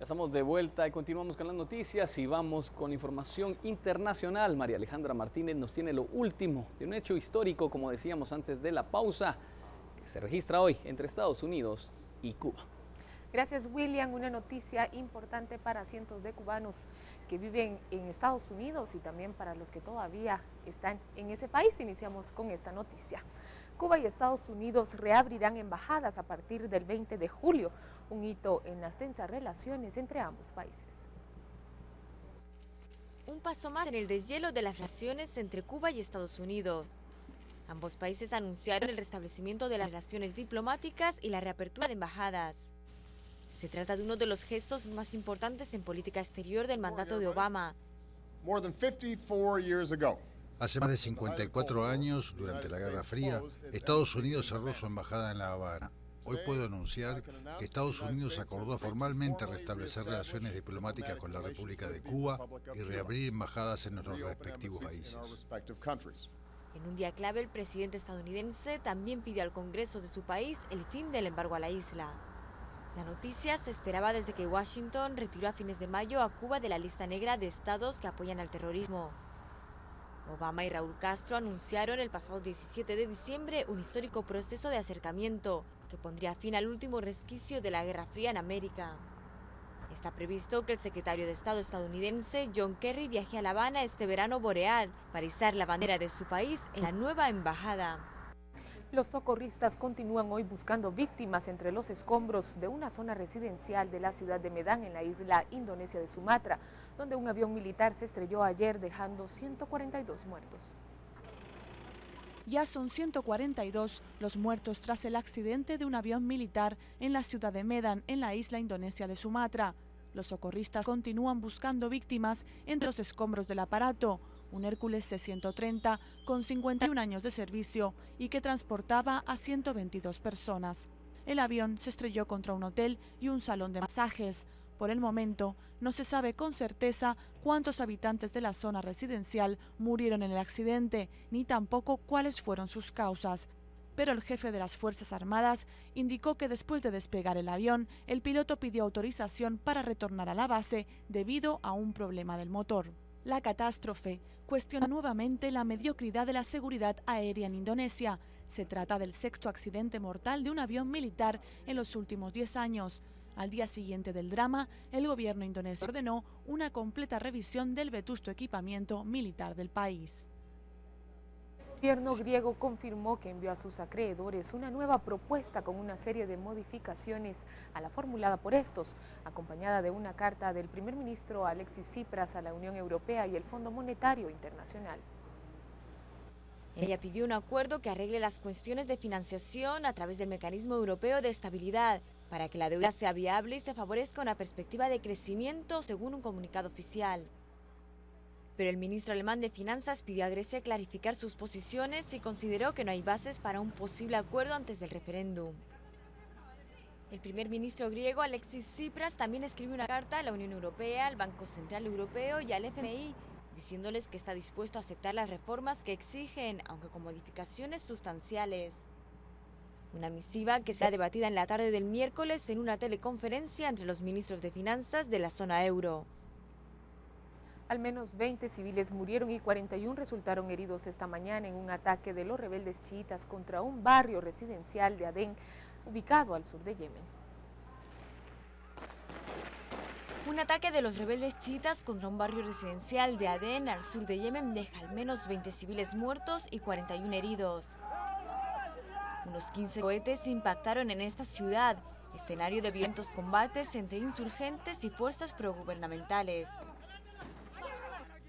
Ya estamos de vuelta y continuamos con las noticias y vamos con información internacional. María Alejandra Martínez nos tiene lo último de un hecho histórico, como decíamos antes de la pausa, que se registra hoy entre Estados Unidos y Cuba. Gracias, William. Una noticia importante para cientos de cubanos que viven en Estados Unidos y también para los que todavía están en ese país. Iniciamos con esta noticia. Cuba y Estados Unidos reabrirán embajadas a partir del 20 de julio, un hito en las tensas relaciones entre ambos países. Un paso más en el deshielo de las relaciones entre Cuba y Estados Unidos. Ambos países anunciaron el restablecimiento de las relaciones diplomáticas y la reapertura de embajadas. Se trata de uno de los gestos más importantes en política exterior del mandato de Obama. Hace más de 54 años, durante la Guerra Fría, Estados Unidos cerró su embajada en La Habana. Hoy puedo anunciar que Estados Unidos acordó formalmente restablecer relaciones diplomáticas con la República de Cuba y reabrir embajadas en nuestros respectivos países. En un día clave, el presidente estadounidense también pidió al Congreso de su país el fin del embargo a la isla. La noticia se esperaba desde que Washington retiró a fines de mayo a Cuba de la lista negra de estados que apoyan al terrorismo. Obama y Raúl Castro anunciaron el pasado 17 de diciembre un histórico proceso de acercamiento que pondría fin al último resquicio de la Guerra Fría en América. Está previsto que el secretario de Estado estadounidense John Kerry viaje a La Habana este verano boreal para izar la bandera de su país en la nueva embajada. Los socorristas continúan hoy buscando víctimas entre los escombros de una zona residencial de la ciudad de Medan, en la isla indonesia de Sumatra, donde un avión militar se estrelló ayer dejando 142 muertos. Ya son 142 los muertos tras el accidente de un avión militar en la ciudad de Medan, en la isla indonesia de Sumatra. Los socorristas continúan buscando víctimas entre los escombros del aparato, un Hércules C-130 con 51 años de servicio y que transportaba a 122 personas. El avión se estrelló contra un hotel y un salón de masajes. Por el momento, no se sabe con certeza cuántos habitantes de la zona residencial murieron en el accidente, ni tampoco cuáles fueron sus causas. Pero el jefe de las Fuerzas Armadas indicó que después de despegar el avión, el piloto pidió autorización para retornar a la base debido a un problema del motor. La catástrofe cuestiona nuevamente la mediocridad de la seguridad aérea en Indonesia. Se trata del sexto accidente mortal de un avión militar en los últimos 10 años. Al día siguiente del drama, el gobierno indonesio ordenó una completa revisión del vetusto equipamiento militar del país. El gobierno griego confirmó que envió a sus acreedores una nueva propuesta con una serie de modificaciones a la formulada por estos, acompañada de una carta del primer ministro Alexis Tsipras a la Unión Europea y el Fondo Monetario Internacional. Ella pidió un acuerdo que arregle las cuestiones de financiación a través del Mecanismo Europeo de Estabilidad, para que la deuda sea viable y se favorezca una perspectiva de crecimiento, según un comunicado oficial. Pero el ministro alemán de Finanzas pidió a Grecia clarificar sus posiciones y consideró que no hay bases para un posible acuerdo antes del referéndum. El primer ministro griego Alexis Tsipras también escribió una carta a la Unión Europea, al Banco Central Europeo y al FMI, diciéndoles que está dispuesto a aceptar las reformas que exigen, aunque con modificaciones sustanciales. Una misiva que será debatida en la tarde del miércoles en una teleconferencia entre los ministros de Finanzas de la zona euro. Al menos 20 civiles murieron y 41 resultaron heridos esta mañana en un ataque de los rebeldes chiitas contra un barrio residencial de Adén, ubicado al sur de Yemen. Un ataque de los rebeldes chiitas contra un barrio residencial de Adén, al sur de Yemen, deja al menos 20 civiles muertos y 41 heridos. Unos 15 cohetes impactaron en esta ciudad, escenario de violentos combates entre insurgentes y fuerzas progubernamentales.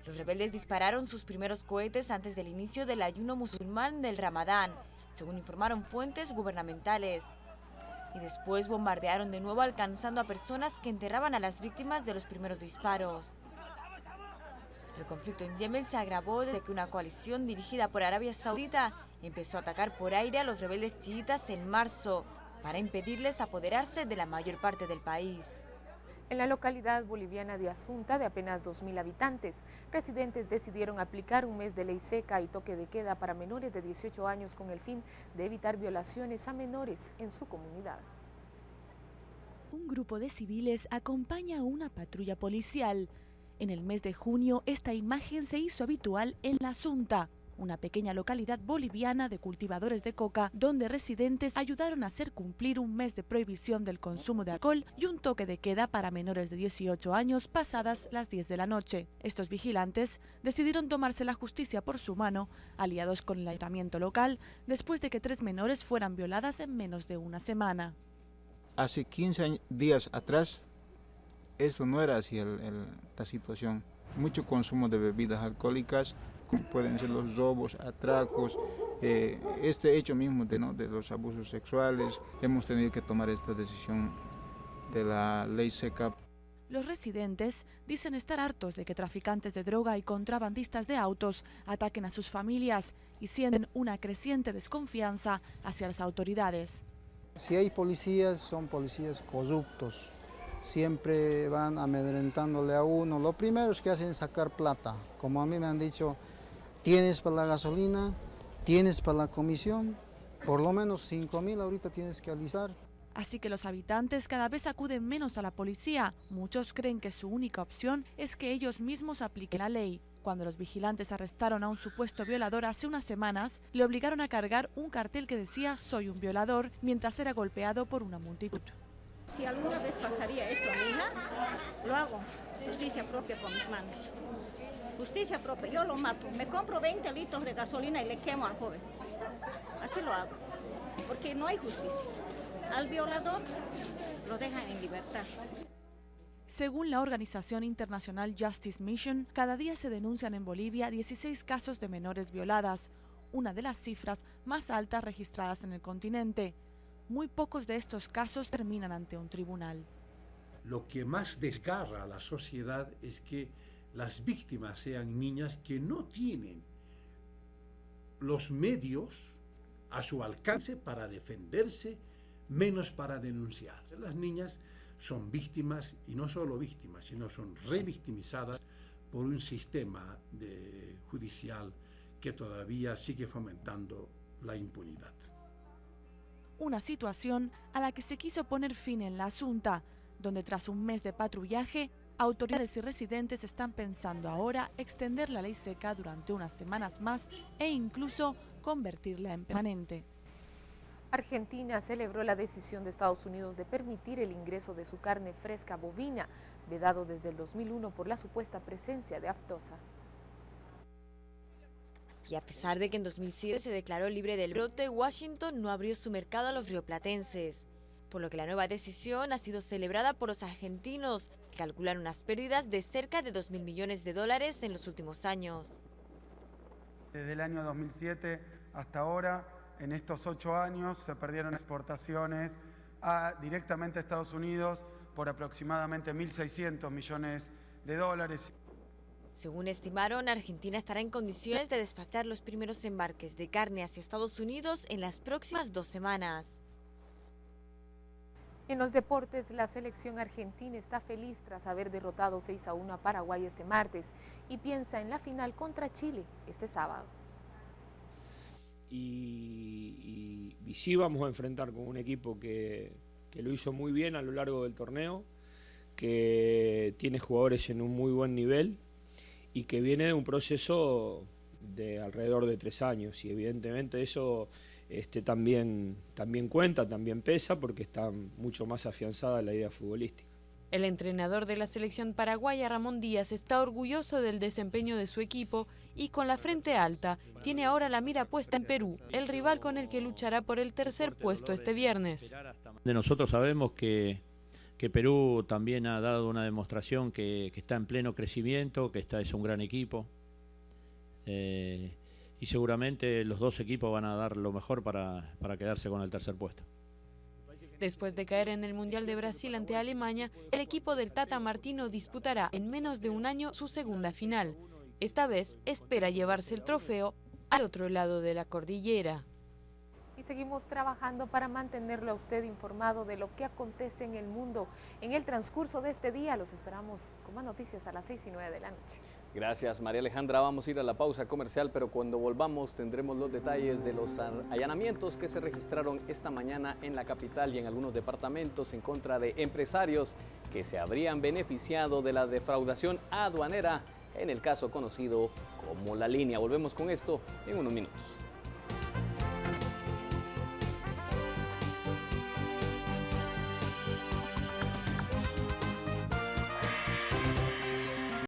Los rebeldes dispararon sus primeros cohetes antes del inicio del ayuno musulmán del Ramadán, según informaron fuentes gubernamentales. Y después bombardearon de nuevo, alcanzando a personas que enterraban a las víctimas de los primeros disparos. El conflicto en Yemen se agravó desde que una coalición dirigida por Arabia Saudita empezó a atacar por aire a los rebeldes chiitas en marzo, para impedirles apoderarse de la mayor parte del país. En la localidad boliviana de Asunta, de apenas 2.000 habitantes, residentes decidieron aplicar un mes de ley seca y toque de queda para menores de 18 años con el fin de evitar violaciones a menores en su comunidad. Un grupo de civiles acompaña a una patrulla policial. En el mes de junio, esta imagen se hizo habitual en La Asunta, una pequeña localidad boliviana de cultivadores de coca, donde residentes ayudaron a hacer cumplir un mes de prohibición del consumo de alcohol y un toque de queda para menores de 18 años pasadas las 10 de la noche. Estos vigilantes decidieron tomarse la justicia por su mano, aliados con el ayuntamiento local, después de que 3 menores fueran violadas en menos de una semana. Hace 15 días atrás, eso no era así la situación. Mucho consumo de bebidas alcohólicas, como pueden ser los robos, atracos, este hecho mismo de los abusos sexuales. Hemos tenido que tomar esta decisión de la ley seca. Los residentes dicen estar hartos de que traficantes de droga y contrabandistas de autos ataquen a sus familias y sienten una creciente desconfianza hacia las autoridades. Si hay policías, son policías corruptos. Siempre van amedrentándole a uno. Lo primero es que hacen es sacar plata. Como a mí me han dicho, tienes para la gasolina, tienes para la comisión, por lo menos 5.000 ahorita tienes que alistar. Así que los habitantes cada vez acuden menos a la policía. Muchos creen que su única opción es que ellos mismos apliquen la ley. Cuando los vigilantes arrestaron a un supuesto violador hace unas semanas, le obligaron a cargar un cartel que decía «Soy un violador», mientras era golpeado por una multitud. Si alguna vez pasaría esto a mi hija, lo hago. Justicia propia con mis manos. Justicia propia, yo lo mato. Me compro 20 litros de gasolina y le quemo al joven. Así lo hago, porque no hay justicia. Al violador lo dejan en libertad. Según la organización internacional Justice Mission, cada día se denuncian en Bolivia 16 casos de menores violadas, una de las cifras más altas registradas en el continente. Muy pocos de estos casos terminan ante un tribunal. Lo que más desgarra a la sociedad es que las víctimas sean niñas que no tienen los medios a su alcance para defenderse, menos para denunciar. Las niñas son víctimas, y no solo víctimas, sino son revictimizadas por un sistema judicial que todavía sigue fomentando la impunidad. Una situación a la que se quiso poner fin en La Asunta, donde tras un mes de patrullaje, autoridades y residentes están pensando ahora extender la ley seca durante unas semanas más e incluso convertirla en permanente. Argentina celebró la decisión de Estados Unidos de permitir el ingreso de su carne fresca bovina, vedado desde el 2001 por la supuesta presencia de aftosa. Y a pesar de que en 2007 se declaró libre del brote, Washington no abrió su mercado a los rioplatenses, por lo que la nueva decisión ha sido celebrada por los argentinos, que calculan unas pérdidas de cerca de 2.000 millones de dólares en los últimos años. Desde el año 2007 hasta ahora, en estos 8 años, se perdieron exportaciones directamente a Estados Unidos por aproximadamente 1.600 millones de dólares. Según estimaron, Argentina estará en condiciones de despachar los primeros embarques de carne hacia Estados Unidos en las próximas 2 semanas. En los deportes, la selección argentina está feliz tras haber derrotado 6-1 a Paraguay este martes y piensa en la final contra Chile este sábado. Y sí vamos a enfrentar con un equipo que lo hizo muy bien a lo largo del torneo, que tiene jugadores en un muy buen nivel y que viene de un proceso de alrededor de 3 años, y evidentemente eso también cuenta, también pesa, porque está mucho más afianzada la idea futbolística. El entrenador de la selección paraguaya, Ramón Díaz, está orgulloso del desempeño de su equipo y con la frente alta tiene ahora la mira puesta en Perú, el rival con el que luchará por el tercer puesto este viernes. Nosotros sabemos que Perú también ha dado una demostración que está en pleno crecimiento, que es un gran equipo, y seguramente los 2 equipos van a dar lo mejor para quedarse con el tercer puesto. Después de caer en el Mundial de Brasil ante Alemania, el equipo del Tata Martino disputará en menos de un año su segunda final. Esta vez espera llevarse el trofeo al otro lado de la cordillera. Y seguimos trabajando para mantenerlo a usted informado de lo que acontece en el mundo. En el transcurso de este día los esperamos con más noticias a las 6:09 de la noche. Gracias, María Alejandra. Vamos a ir a la pausa comercial, pero cuando volvamos tendremos los detalles de los allanamientos que se registraron esta mañana en la capital y en algunos departamentos en contra de empresarios que se habrían beneficiado de la defraudación aduanera en el caso conocido como La Línea. Volvemos con esto en unos minutos.